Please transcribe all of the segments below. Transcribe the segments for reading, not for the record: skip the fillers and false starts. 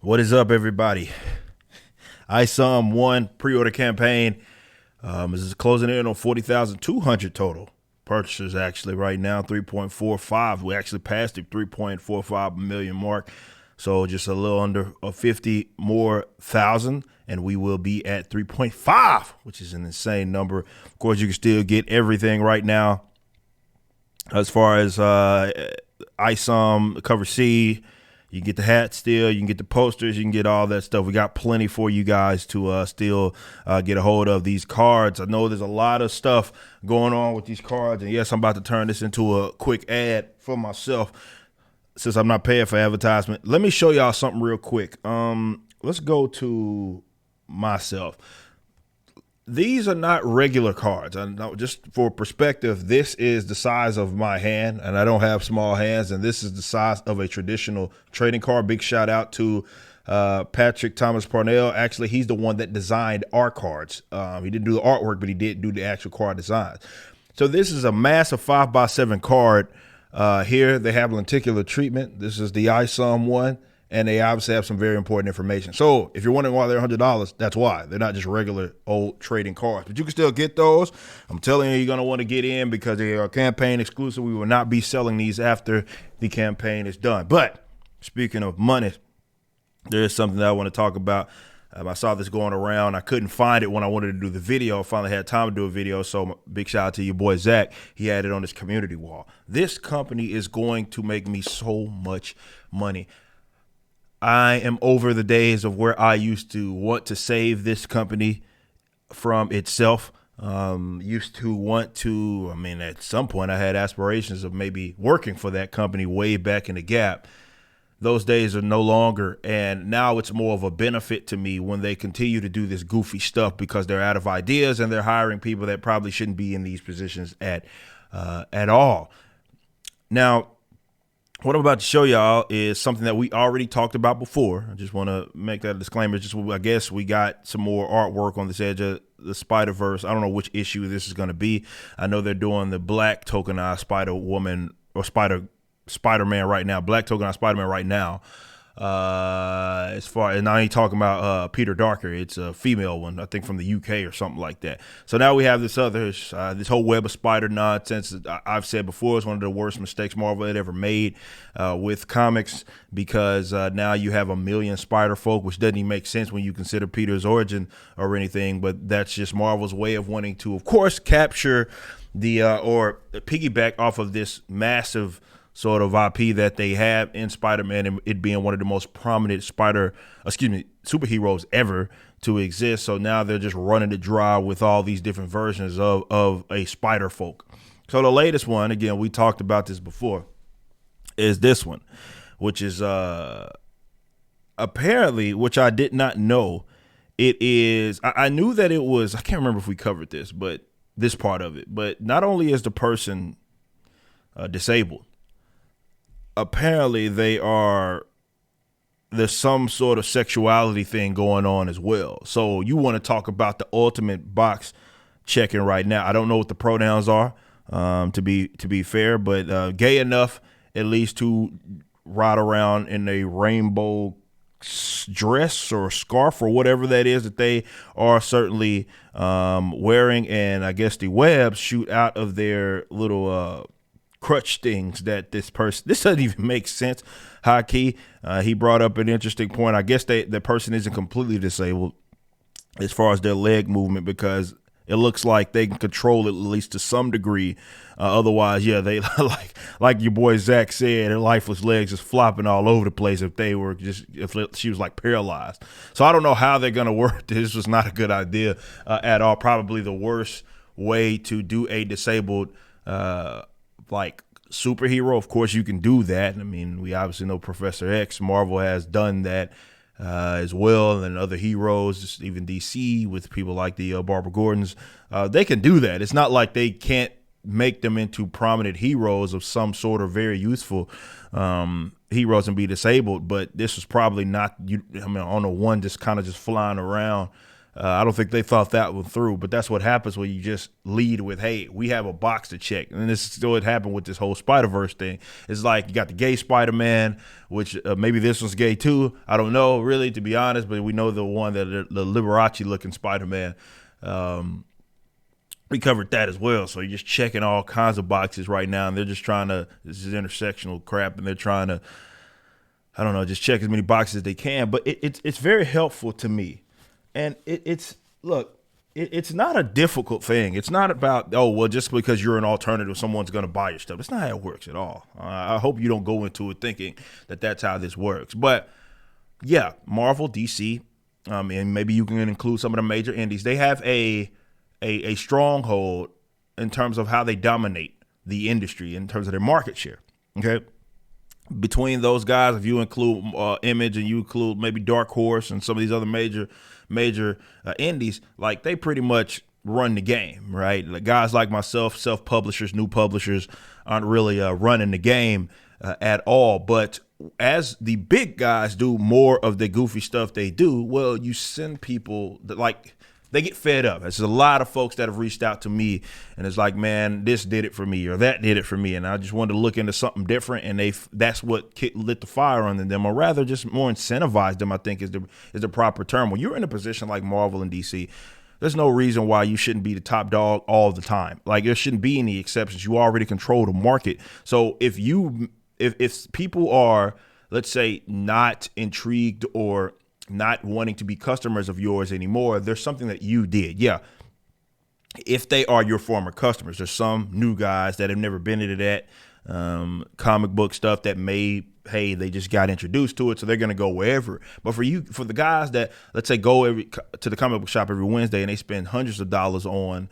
What is up, everybody? ISOM 1 pre-order campaign is closing in on 40,200 total purchasers actually right now, 3.45. We actually passed the 3.45 million mark. So just a little under 50 more thousand, and we will be at 3.5, which is an insane number. Of course, you can still get everything right now as far as ISOM cover C. You can get the hat still. You can get the posters. You can get all that stuff. We got plenty for you guys to still get a hold of these cards. I know there's a lot of stuff going on with these cards. And, yes, I'm about to turn this into a quick ad for myself since I'm not paying for advertisement. Let me show y'all something real quick. Let's go to myself. These are not regular cards. I know, just for perspective, this is the size of my hand, and I don't have small hands, and this is the size of a traditional trading card. Big shout out to Patrick Thomas Parnell. Actually, he's the one that designed our cards. He didn't do the artwork, but he did do the actual card designs. So this is a massive 5x7 card. Here they have lenticular treatment. This is the ISOM one. And they obviously have some very important information. So if you're wondering why they're $100, that's why. They're not just regular old trading cards. But you can still get those. I'm telling you, you're going to want to get in because they are campaign exclusive. We will not be selling these after the campaign is done. But speaking of money, there is something that I want to talk about. I saw this going around. I couldn't find it when I wanted to do the video. I finally had time to do a video. So big shout out to your boy, Zach. He had it on his community wall. This company is going to make me so much money. I am over the days of where I used to want to save this company from itself. Used to want to, at some point I had aspirations of maybe working for that company way back in the gap. Those days are no longer. And now it's more of a benefit to me when they continue to do this goofy stuff because they're out of ideas and they're hiring people that probably shouldn't be in these positions at all. Now, what I'm about to show y'all is something that we already talked about before. I just want to make that a disclaimer. I guess we got some more artwork on this edge of the Spider-Verse. I don't know which issue this is going to be. I know they're doing the black tokenized Spider-Woman or Spider-Man right now, black tokenized Spider-Man right now. And I ain't talking about Peter Darker. It's a female one, I think from the UK or something like that. So now we have this whole web of spider nonsense. I've said before, it's one of the worst mistakes Marvel had ever made with comics because now you have a million spider folk, which doesn't even make sense when you consider Peter's origin or anything. But that's just Marvel's way of wanting to, of course, capture or piggyback off of this massive sort of IP that they have in Spider-Man, and it being one of the most prominent superheroes ever to exist. So now they're just running it dry with all these different versions of a spider folk. So the latest one, again, we talked about this before, is this one, which is apparently, which I did not know. It is, I knew that it was, I can't remember if we covered this, but this part of it. But not only is the person disabled, apparently there's some sort of sexuality thing going on as well. So you want to talk about the ultimate box checking right now. I don't know what the pronouns are, to be fair, but gay enough at least to ride around in a rainbow dress or scarf or whatever that is that they are certainly wearing. And I guess the webs shoot out of their little crutch things that this doesn't even make sense. High key, he brought up an interesting point. I guess the person isn't completely disabled as far as their leg movement because it looks like they can control it at least to some degree. Otherwise, yeah, they like your boy Zach said, her lifeless legs just flopping all over the place if she was like paralyzed. So I don't know how they're gonna work. This was not a good idea at all. Probably the worst way to do a disabled like superhero. Of course you can do that. I mean, we obviously know Professor X. Marvel has done that as well, and other heroes, even DC with people like the Barbara Gordons. They can do that. It's not like they can't make them into prominent heroes of some sort of very useful heroes and be disabled. But this was probably not, on the one just kind of just flying around I don't think they thought that one through, but that's what happens when you just lead with, hey, we have a box to check. And this is still what happened with this whole Spider-Verse thing. It's like you got the gay Spider-Man, which maybe this one's gay too. I don't know, really, to be honest, but we know the one that the Liberace-looking Spider-Man. We covered that as well. So you're just checking all kinds of boxes right now, and they're just trying to, this is intersectional crap, and they're trying to, I don't know, just check as many boxes as they can. But it's very helpful to me. And it's not a difficult thing. It's not about, oh, well, just because you're an alternative, someone's going to buy your stuff. It's not how it works at all. I hope you don't go into it thinking that that's how this works. But yeah, Marvel, DC, and maybe you can include some of the major indies. They have a stronghold in terms of how they dominate the industry in terms of their market share. Okay. Between those guys, if you include Image and you include maybe Dark Horse and some of these other major indies, like they pretty much run the game, right? Like guys like myself, self-publishers, new publishers aren't really running the game at all. But as the big guys do more of the goofy stuff they do, well, you send people that like, they get fed up. There's a lot of folks that have reached out to me and it's like, man, this did it for me or that did it for me. And I just wanted to look into something different. And that's what lit the fire under them, or rather just more incentivized them, I think is the proper term. When you're in a position like Marvel and DC, there's no reason why you shouldn't be the top dog all the time. Like there shouldn't be any exceptions. You already control the market. So if people are, let's say, not intrigued or not wanting to be customers of yours anymore, there's something that you did. Yeah. If they are your former customers, there's some new guys that have never been into that comic book stuff that they just got introduced to it, so they're going to go wherever. But for the guys that, let's say, go to the comic book shop every Wednesday and they spend hundreds of dollars on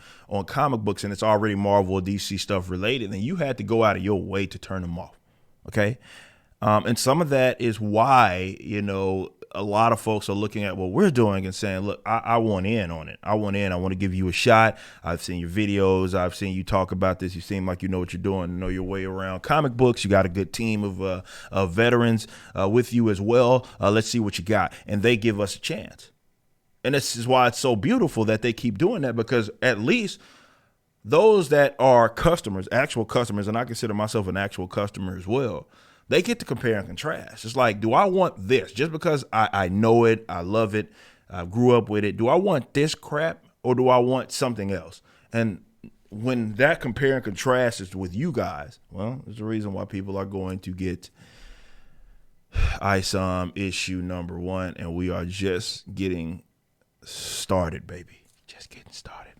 comic books and it's already Marvel or DC stuff related, then you had to go out of your way to turn them off. Okay. And some of that is why, a lot of folks are looking at what we're doing and saying, look, I want in on it. I want to give you a shot. I've seen your videos. I've seen you talk about this. You seem like you know what you're doing, know your way around comic books. You got a good team of veterans with you as well. Let's see what you got. And they give us a chance. And this is why it's so beautiful that they keep doing that, because at least those that are customers, actual customers, and I consider myself an actual customer as well, they get to compare and contrast. It's like, do I want this just because I know it, I love it, I grew up with it? Do I want this crap or do I want something else? And when that compare and contrast is with you guys, well, there's a reason why people are going to get ISOM issue number 1, and we are just getting started, baby. Just getting started.